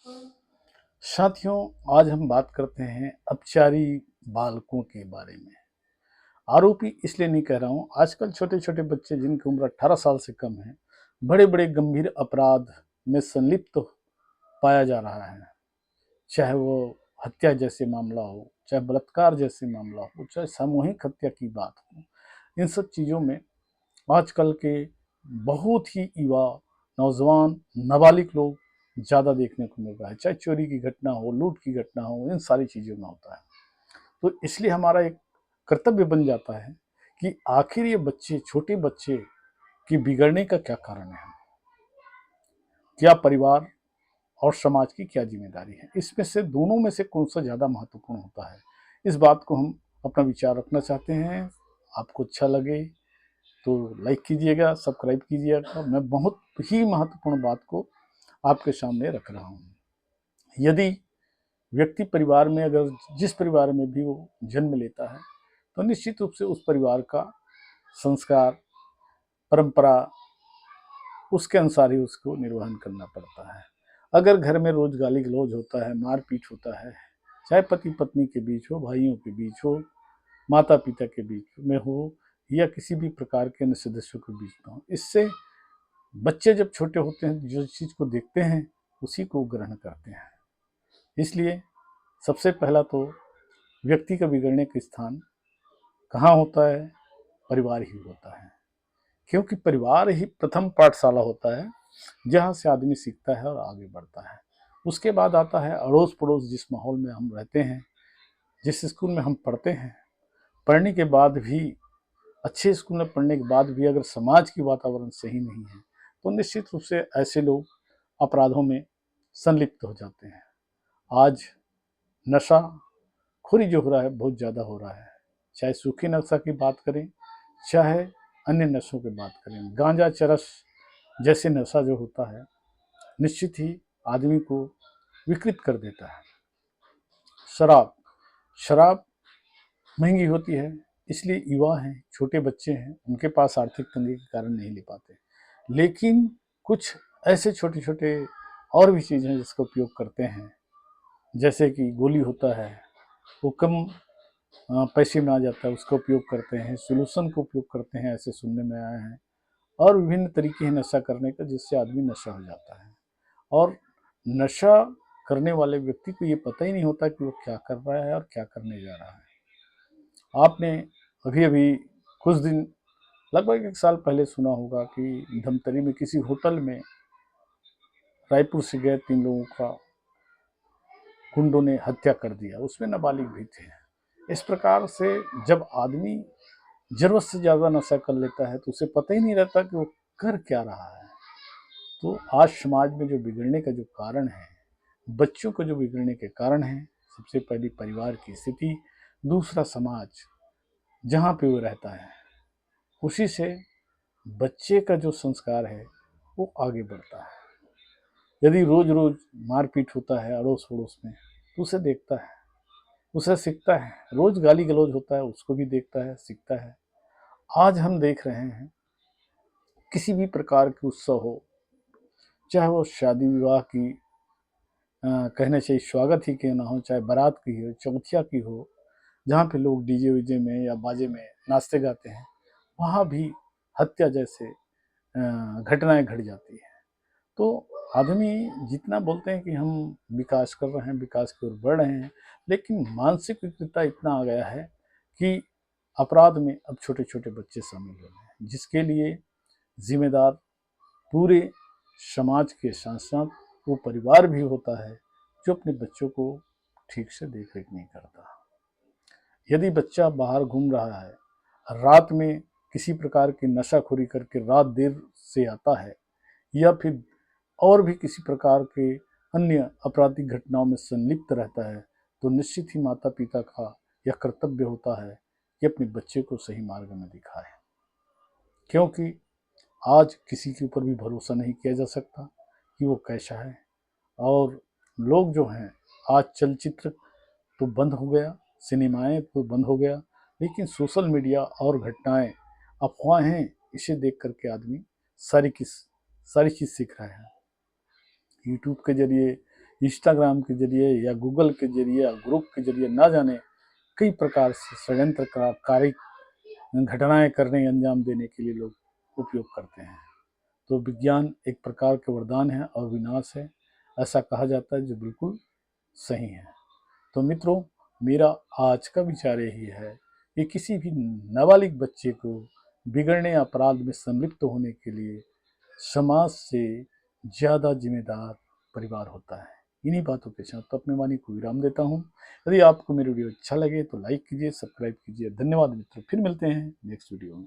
साथियों, आज हम बात करते हैं अपचारी बालकों के बारे में। आरोपी इसलिए नहीं कह रहा हूँ, आजकल छोटे-छोटे बच्चे जिनकी उम्र 18 साल से कम है, बड़े-बड़े गंभीर अपराध में संलिप्त पाया जा रहा है। चाहे वो हत्या जैसे मामला हो, चाहे बलात्कार जैसे मामला हो, चाहे सामूहिक हत्या की बात हो। इन सब चीज़ों में आजकल के बहुत ही युवा, नौजवान, नाबालिग लोग ज़्यादा देखने को मिल रहा है। चाहे चोरी की घटना हो, लूट की घटना हो, इन सारी चीज़ों में होता है। तो इसलिए हमारा एक कर्तव्य बन जाता है कि आखिर ये बच्चे, छोटे बच्चे की बिगड़ने का क्या कारण है? क्या परिवार और समाज की क्या जिम्मेदारी है? इसमें से दोनों में से कौन सा ज़्यादा महत्वपूर्ण होता है? इस बात को हम अपना विचार रखना चाहते हैं। आपको अच्छा लगे तो लाइक कीजिएगा, सब्सक्राइब कीजिएगा। मैं बहुत ही महत्वपूर्ण बात को आपके सामने रख रहा हूँ। यदि व्यक्ति परिवार में, अगर जिस परिवार में भी वो जन्म लेता है, तो निश्चित रूप से उस परिवार का संस्कार, परंपरा, उसके अनुसार ही उसको निर्वहन करना पड़ता है। अगर घर में रोज गाली गलौज होता है, मारपीट होता है, चाहे पति पत्नी के बीच हो, भाइयों के बीच हो, माता पिता के बीच में हो, या किसी भी प्रकार के अन्य सदस्यों के बीच में हो, इससे बच्चे जब छोटे होते हैं जो चीज़ को देखते हैं उसी को ग्रहण करते हैं। इसलिए सबसे पहला तो व्यक्ति का बिगड़ने का स्थान कहाँ होता है? परिवार ही होता है, क्योंकि परिवार ही प्रथम पाठशाला होता है जहाँ से आदमी सीखता है और आगे बढ़ता है। उसके बाद आता है अड़ोस पड़ोस, जिस माहौल में हम रहते हैं, जिस स्कूल में हम पढ़ते हैं। पढ़ने के बाद भी, अच्छे स्कूल में पढ़ने के बाद भी अगर समाज की वातावरण सही नहीं है तो निश्चित रूप से ऐसे लोग अपराधों में संलिप्त हो जाते हैं। आज नशाखोरी जो हो रहा है बहुत ज़्यादा हो रहा है। चाहे सूखी नशा की बात करें, चाहे अन्य नशों की बात करें, गांजा चरस जैसे नशा जो होता है निश्चित ही आदमी को विकृत कर देता है। शराब शराब महंगी होती है, इसलिए युवा हैं, छोटे बच्चे हैं, उनके पास आर्थिक तंगी के कारण नहीं ले पाते। लेकिन कुछ ऐसे छोटे छोटे और भी चीज़ें हैं जिसका उपयोग करते हैं, जैसे कि गोली होता है, वो कम पैसे में आ जाता है, उसका उपयोग करते हैं। सोल्यूशन का उपयोग करते हैं, ऐसे सुनने में आया है। और विभिन्न तरीके हैं नशा करने का, जिससे आदमी नशा हो जाता है। और नशा करने वाले व्यक्ति को ये पता ही नहीं होता कि वो क्या कर रहा है और क्या करने जा रहा है। आपने अभी अभी कुछ दिन, लगभग 1 साल पहले सुना होगा कि धमतरी में किसी होटल में रायपुर से गए 3 लोगों का गुंडों ने हत्या कर दिया, उसमें नाबालिग भी थे। इस प्रकार से जब आदमी जरूरत से ज़्यादा नशा कर लेता है तो उसे पता ही नहीं रहता कि वो कर क्या रहा है। तो आज समाज में जो बिगड़ने का जो कारण है, बच्चों को जो बिगड़ने के कारण है, सबसे पहली परिवार की स्थिति, दूसरा समाज जहाँ पे वो रहता है, उसी से बच्चे का जो संस्कार है वो आगे बढ़ता है। यदि रोज रोज मारपीट होता है अड़ोस पड़ोस में तो उसे देखता है, उसे सीखता है। रोज गाली गलौज होता है, उसको भी देखता है, सीखता है। आज हम देख रहे हैं किसी भी प्रकार के उत्सव हो, चाहे वो शादी विवाह की कहना चाहिए स्वागत ही क्यों ना हो, चाहे बारात की हो, चौथिया की हो, जहाँ पे लोग डीजे वीजे में या बाजे में नाचते गाते हैं, वहाँ भी हत्या जैसे घटनाएं घट जाती है। तो आदमी जितना बोलते हैं कि हम विकास कर रहे हैं, विकास की ओर बढ़ रहे हैं, लेकिन मानसिक विकृतता इतना आ गया है कि अपराध में अब छोटे छोटे बच्चे शामिल हो रहे हैं, जिसके लिए जिम्मेदार पूरे समाज के साथ साथ वो परिवार भी होता है जो अपने बच्चों को ठीक से देख रेख नहीं करता। यदि बच्चा बाहर घूम रहा है, रात में किसी प्रकार की नशाखोरी करके रात देर से आता है, या फिर और भी किसी प्रकार के अन्य आपराधिक घटनाओं में संलिप्त रहता है, तो निश्चित ही माता पिता का यह कर्तव्य होता है कि अपने बच्चे को सही मार्ग में दिखाए। क्योंकि आज किसी के ऊपर भी भरोसा नहीं किया जा सकता कि वो कैसा है। और लोग जो हैं, आज चलचित्र तो बंद हो गया, सिनेमाएं तो बंद हो गया, लेकिन सोशल मीडिया और घटनाएं, अफवाहें, इसे देख करके आदमी सारी चीज़ सीख रहा है। यूट्यूब के जरिए इंस्टाग्राम के जरिए या गूगल के जरिए या ग्रुप के जरिए ना जाने कई प्रकार से षड्यंत्रकारी घटनाएं करने अंजाम देने के लिए लोग उपयोग करते हैं। तो विज्ञान एक प्रकार का वरदान है और विनाश है, ऐसा कहा जाता है, जो बिल्कुल सही है। तो मित्रों, मेरा आज का विचार यही है कि किसी भी नाबालिग बच्चे को बिगड़ने या अपराध में संलिप्त होने के लिए समाज से ज़्यादा जिम्मेदार परिवार होता है। इन्हीं बातों के साथ तो अपनी वाणी को विराम देता हूँ। यदि आपको मेरी वीडियो अच्छा लगे तो लाइक कीजिए, सब्सक्राइब कीजिए। धन्यवाद मित्रों, फिर मिलते हैं नेक्स्ट वीडियो में।